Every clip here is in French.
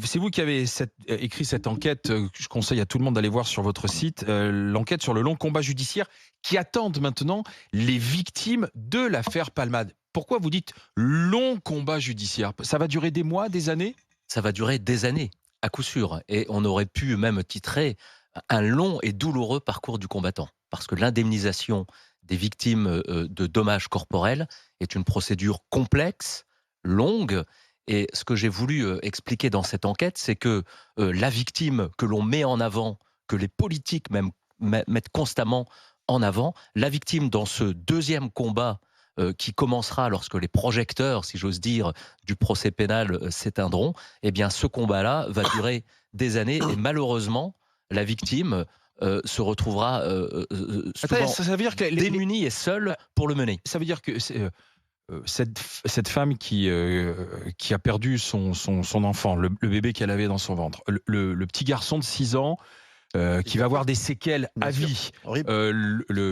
C'est vous qui avez écrit cette enquête, que je conseille à tout le monde d'aller voir sur votre site, l'enquête sur le long combat judiciaire qui attendent maintenant les victimes de l'affaire Palmade. Pourquoi vous dites long combat judiciaire? Ça va durer des mois, des années? Ça va durer des années, à coup sûr. Et on aurait pu même titrer un long et douloureux parcours du combattant. Parce que l'indemnisation des victimes de dommages corporels est une procédure complexe, longue. Et ce que j'ai voulu expliquer dans cette enquête, c'est que la victime que l'on met en avant, que les politiques même mettent constamment en avant, la victime dans ce deuxième combat qui commencera lorsque les projecteurs, si j'ose dire, du procès pénal s'éteindront, eh bien ce combat-là va durer des années et malheureusement, la victime se retrouvera Attendez, souvent ça veut dire que démunie et seule pour le mener. ça veut dire que cette femme qui a perdu son enfant, le bébé qu'elle avait dans son ventre, le petit garçon de 6 ans, qui va avoir des séquelles à Bien sûr, vie. horrible.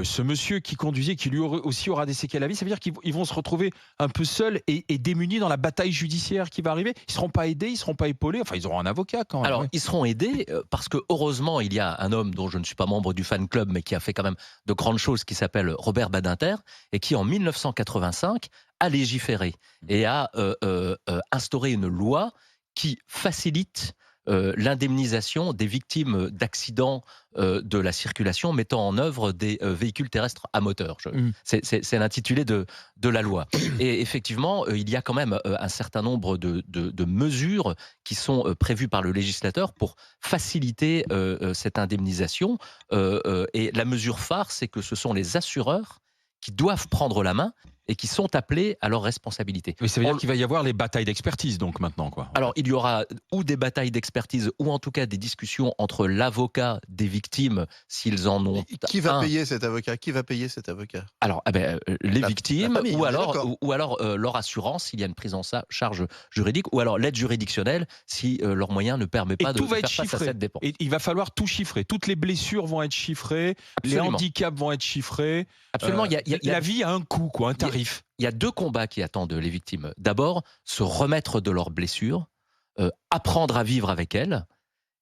Ce monsieur qui conduisait, qui lui aussi aura des séquelles à vie, ça veut dire qu'ils vont se retrouver un peu seuls et démunis dans la bataille judiciaire qui va arriver. Ils ne seront pas aidés, ils ne seront pas épaulés. Enfin, ils auront un avocat quand même. Alors, Ouais. ils seront aidés parce que heureusement, il y a un homme dont je ne suis pas membre du fan club, mais qui a fait quand même de grandes choses, qui s'appelle Robert Badinter, et qui en 1985 a légiféré et a instauré une loi qui facilite l'indemnisation des victimes d'accidents de la circulation mettant en œuvre des véhicules terrestres à moteur. Mm. C'est l'intitulé de la loi. Et effectivement, il y a quand même un certain nombre de mesures qui sont prévues par le législateur pour faciliter cette indemnisation. Et la mesure phare, c'est que ce sont les assureurs qui doivent prendre la main et qui sont appelés à leur responsabilité. Mais ça veut dire qu'il va y avoir les batailles d'expertise donc maintenant, quoi. Alors, il y aura ou des batailles d'expertise ou en tout cas des discussions entre l'avocat des victimes, s'ils en ont Qui va un. payer cet avocat? Qui va payer cet avocat? Alors, les La victimes, famille, ou on est alors, d'accord. ou alors leur assurance, s'il y a une prise en charge juridique, ou alors l'aide juridictionnelle, si leurs moyens ne permettent Et pas de tout va faire être face à chiffré. cette dépense. Et il va falloir tout chiffrer. Toutes les blessures vont être chiffrées, les Absolument. handicaps vont être chiffrés. Absolument, La vie a un coût, quoi, un tarif. il y a deux combats qui attendent les victimes. D'abord, se remettre de leurs blessures, apprendre à vivre avec elles,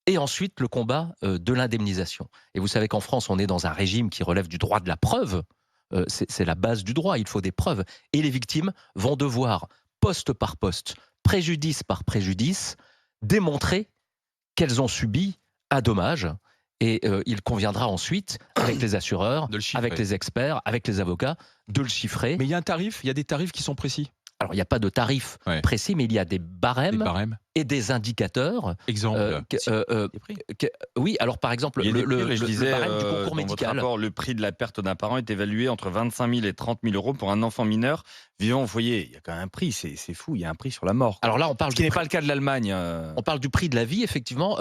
et ensuite le combat de l'indemnisation. Et vous savez qu'en France, on est dans un régime qui relève du droit de la preuve. C'est la base du droit, il faut des preuves. Et les victimes vont devoir, poste par poste, préjudice par préjudice, démontrer qu'elles ont subi un dommage. Et il conviendra ensuite, avec les assureurs, De le chiffrer. avec les experts, avec les avocats, de le chiffrer. Mais il y a un tarif, il y a des tarifs qui sont précis. Alors, il n'y a pas de tarif Ouais. précis, mais il y a des Des barèmes barèmes. et des indicateurs. Exemple. Des prix. Oui, alors par exemple, Il y a des prix, mais je le disais, barème du concours dans votre médical. rapport, le prix de la perte d'un parent est évalué entre 25 000 et 30 000 euros pour un enfant mineur vivant au foyer. Il y a quand même un prix, c'est fou, il y a un prix sur la mort. Alors là, on parle Ce qui du n'est prix, pas le cas de l'Allemagne. on parle du prix de la vie, effectivement.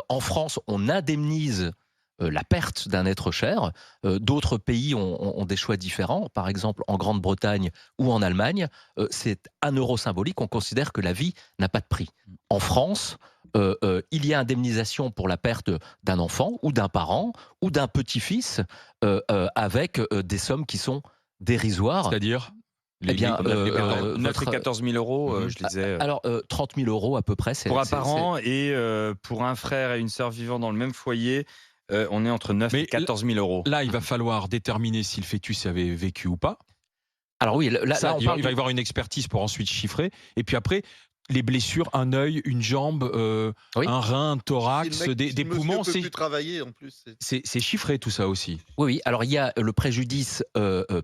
En France, on indemnise la perte d'un être cher. D'autres pays ont des choix différents. Par exemple, en Grande-Bretagne ou en Allemagne, c'est un euro symbolique. On considère que la vie n'a pas de prix. En France, il y a indemnisation pour la perte d'un enfant ou d'un parent ou d'un petit-fils avec des sommes qui sont dérisoires. C'est-à-dire Eh bien, 9 et 14 000 euros, Mhm. je disais. alors 30 000 euros à peu près. Pour un parent et pour un frère et une sœur vivant dans le même foyer, on est entre 9 Mais et 14 000 euros. Là, il va falloir déterminer si le fœtus avait vécu ou pas. Alors oui, là, Ça, on il parle va y avoir une expertise pour ensuite chiffrer. Et puis après, les blessures, un œil, une jambe, Oui. un rein, un thorax, Si le mec- si des le monsieur poumons, peut plus travailler en plus. c'est chiffré tout ça aussi. Oui, oui. Alors, il y a le préjudice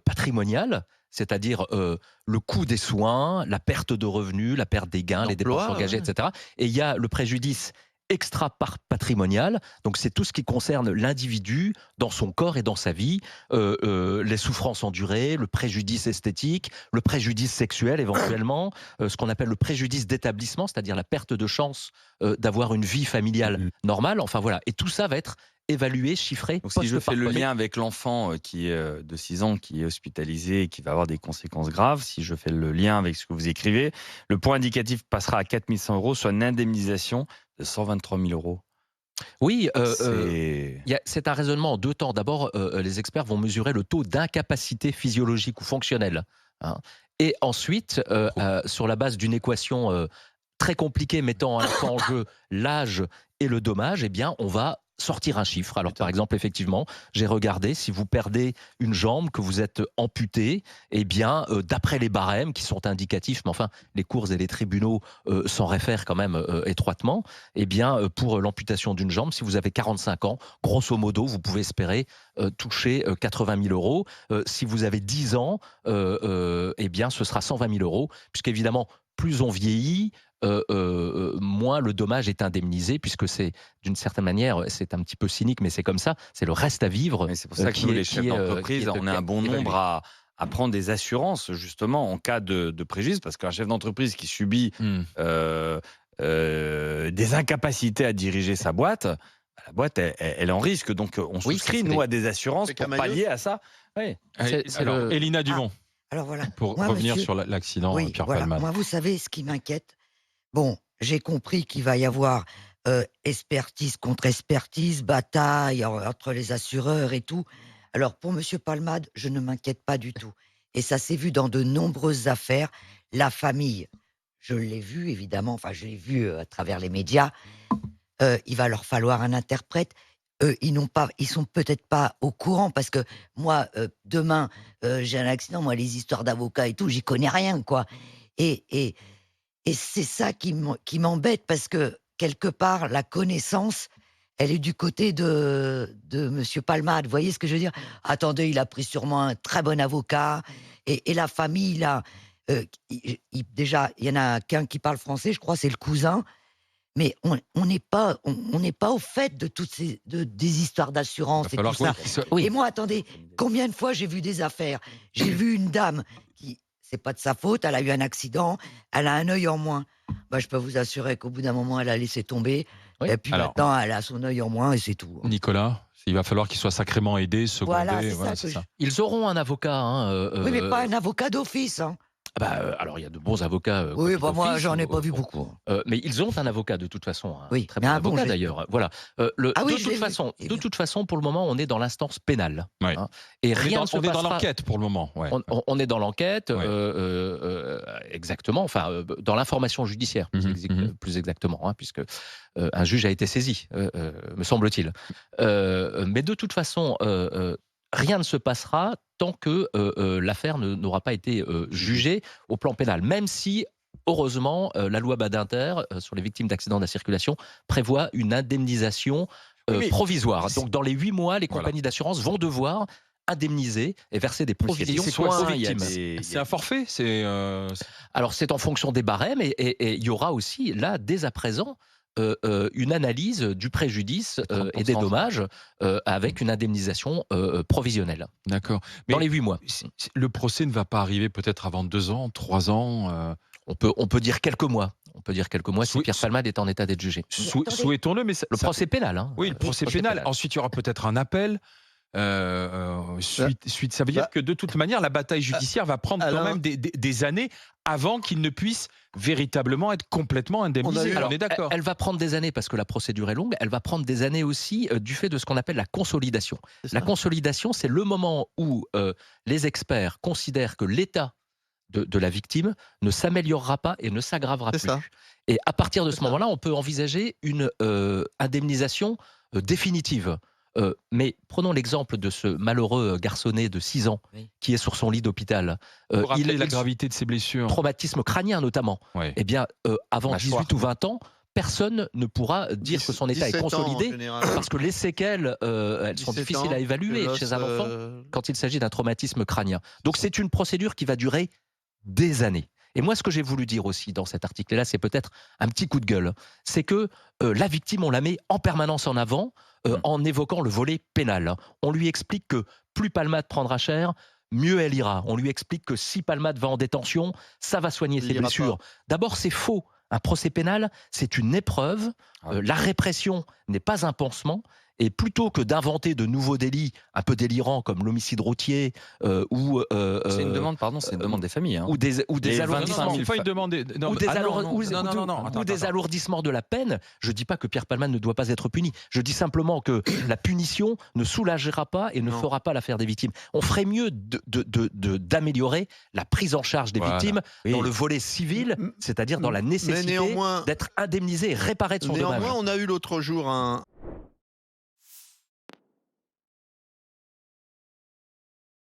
patrimonial, c'est-à-dire le coût des soins, la perte de revenus, la perte des gains, les L'emploi, dépenses engagées, ouais. etc. Et il y a le préjudice extra-patrimonial, donc c'est tout ce qui concerne l'individu dans son corps et dans sa vie, les souffrances endurées, le préjudice esthétique, le préjudice sexuel éventuellement, ce qu'on appelle le préjudice d'établissement, c'est-à-dire la perte de chance d'avoir une vie familiale normale. Enfin voilà, et tout ça va être évalué, chiffré. Donc, si je poste par fais le poste. lien avec l'enfant qui est de 6 ans, qui est hospitalisé et qui va avoir des conséquences graves, si je fais le lien avec ce que vous écrivez, le point indicatif passera à 4 100 euros, soit une indemnisation de 123 000 euros. Oui, C'est c'est un raisonnement en deux temps. D'abord, les experts vont mesurer le taux d'incapacité physiologique ou fonctionnelle, hein. Et ensuite, sur la base d'une équation très compliqué mettant à la fois en jeu l'âge et le dommage, eh bien, on va sortir un chiffre. Alors, par exemple, effectivement, j'ai regardé, si vous perdez une jambe, que vous êtes amputé, eh bien, d'après les barèmes qui sont indicatifs, mais enfin, les cours et les tribunaux s'en réfèrent quand même étroitement, eh bien, pour l'amputation d'une jambe, si vous avez 45 ans, grosso modo, vous pouvez espérer toucher 80 000 euros. Si vous avez 10 ans, eh bien, ce sera 120 000 euros, puisqu'évidemment, plus on vieillit, moins le dommage est indemnisé, puisque c'est d'une certaine manière, c'est un petit peu cynique, mais c'est comme ça, c'est le reste à vivre. Mais c'est pour ça que nous, les chefs d'entreprise, on est un bon nombre à prendre des assurances, justement, en cas de préjudice, parce qu'un chef d'entreprise qui subit des incapacités à diriger sa boîte, la boîte, elle est en risque. Donc, on souscrit, nous, à des assurances pour pallier à ça. Oui. Alors, Elina Duvon, Alors voilà. pour Moi, revenir monsieur- sur l'accident Oui, Pierre voilà. Palmade. Moi, vous savez, ce qui m'inquiète, bon, j'ai compris qu'il va y avoir expertise contre expertise, bataille entre les assureurs et tout. Alors, pour Monsieur Palmade, je ne m'inquiète pas du tout. Et ça s'est vu dans de nombreuses affaires. La famille, je l'ai vu, évidemment, enfin, je l'ai vu à travers les médias. Il va leur falloir un interprète. Ils sont peut-être pas au courant parce que moi, demain, j'ai un accident. Moi, les histoires d'avocats et tout, j'y connais rien, quoi. Et c'est ça qui m'embête parce que quelque part, la connaissance, elle est du côté de Monsieur Palmade. Vous voyez ce que je veux dire? Attendez, il a pris sûrement un très bon avocat et la famille là. Déjà, il y en a qu'un qui parle français, je crois, c'est le cousin. Mais on n'est pas au fait de toutes des histoires d'assurance et tout ça. Oui. Et moi, attendez, combien de fois j'ai vu des affaires? J'ai vu une dame qui, c'est pas de sa faute, elle a eu un accident, elle a un œil en moins. Bah, je peux vous assurer qu'au bout d'un moment, elle a laissé tomber. Oui. Et puis Alors, maintenant, elle a son œil en moins et c'est tout. Nicolas, il va falloir qu'il soit sacrément aidé, secondé. Voilà, c'est voilà, ça que c'est ça. Ils auront un avocat. Hein, Oui, mais pas un avocat d'office. Hein. Alors, il y a de bons avocats. Oui, bah, moi, d'office, j'en ai pas vu bon. beaucoup. Mais ils ont un avocat de toute façon, un Oui, très mais bon un bon, avocat je l'ai d'ailleurs. Voilà. Ah oui, de je toute l'ai vu. façon, Eh de bien. toute façon, pour le moment, on est dans l'instance pénale. Ouais. Hein, et rien ne se On est dans passera. l'enquête pour le moment. Ouais. On est dans l'enquête, Ouais. exactement. Enfin, dans l'information judiciaire, plus exactement, hein, puisque un juge a été saisi, me semble-t-il. Mais de toute façon. Rien ne se passera tant que l'affaire n'aura pas été jugée au plan pénal, même si, heureusement, la loi Badinter sur les victimes d'accidents de la circulation prévoit une indemnisation provisoire. Donc, dans les 8 mois, les compagnies d'assurance vont devoir indemniser et verser des provisions C'est quoi, soins c'est aux victimes. C'est un forfait. Alors, c'est en fonction des barèmes et il y aura aussi, là, dès à présent, une analyse du préjudice et des dommages avec une indemnisation provisionnelle. D'accord. Dans les 8 mois. Le procès ne va pas arriver peut-être avant 2 ans, 3 ans. On peut dire quelques mois. On peut dire quelques mois si Pierre Palmade est en état d'être jugé. Souhaitons-le, mais Le procès pénal. Hein. Oui, le procès pénal. Ensuite, il y aura peut-être un appel. Suite, ça veut dire que de toute manière, la bataille judiciaire va prendre quand même des années avant qu'il ne puisse véritablement être complètement indemnisé. Alors, on est d'accord. Elle va prendre des années parce que la procédure est longue. Elle va prendre des années aussi du fait de ce qu'on appelle la consolidation. La consolidation, c'est le moment où les experts considèrent que l'état de la victime ne s'améliorera pas et ne s'aggravera plus. Ça. Et à partir de ce moment-là, on peut envisager une indemnisation définitive. Mais prenons l'exemple de ce malheureux garçonnet de 6 ans qui est sur son lit d'hôpital. Pour rappeler la gravité de ses blessures. Traumatisme crânien notamment. Ouais. Eh bien, avant 18 ou 20 ans, personne ne pourra dire que son état est consolidé parce que les séquelles, elles sont difficiles à évaluer chez un enfant quand il s'agit d'un traumatisme crânien. Donc c'est une procédure qui va durer des années. Et moi, ce que j'ai voulu dire aussi dans cet article-là, c'est peut-être un petit coup de gueule, c'est que la victime, on la met en permanence en avant en évoquant le volet pénal. On lui explique que plus Palmade prendra cher, mieux elle ira. On lui explique que si Palmade va en détention, ça va soigner ses blessures. D'abord, c'est faux. Un procès pénal, c'est une épreuve. La répression n'est pas un pansement. Et plutôt que d'inventer de nouveaux délits un peu délirants comme l'homicide routier ou C'est une demande, pardon, c'est une demande des familles. Hein. ou des Les alourdissements 25 000 pas une demande. ou des alourdissements de la peine. Je dis pas que Pierre Palmade ne doit pas être puni. Je dis simplement que la punition ne soulagera pas et ne Non. fera pas l'affaire des victimes. On ferait mieux d'améliorer la prise en charge des Voilà. victimes Oui. dans le volet civil, c'est-à-dire dans la Mais nécessité néanmoins, d'être indemnisé et réparé de son dommage. néanmoins, on a eu l'autre jour un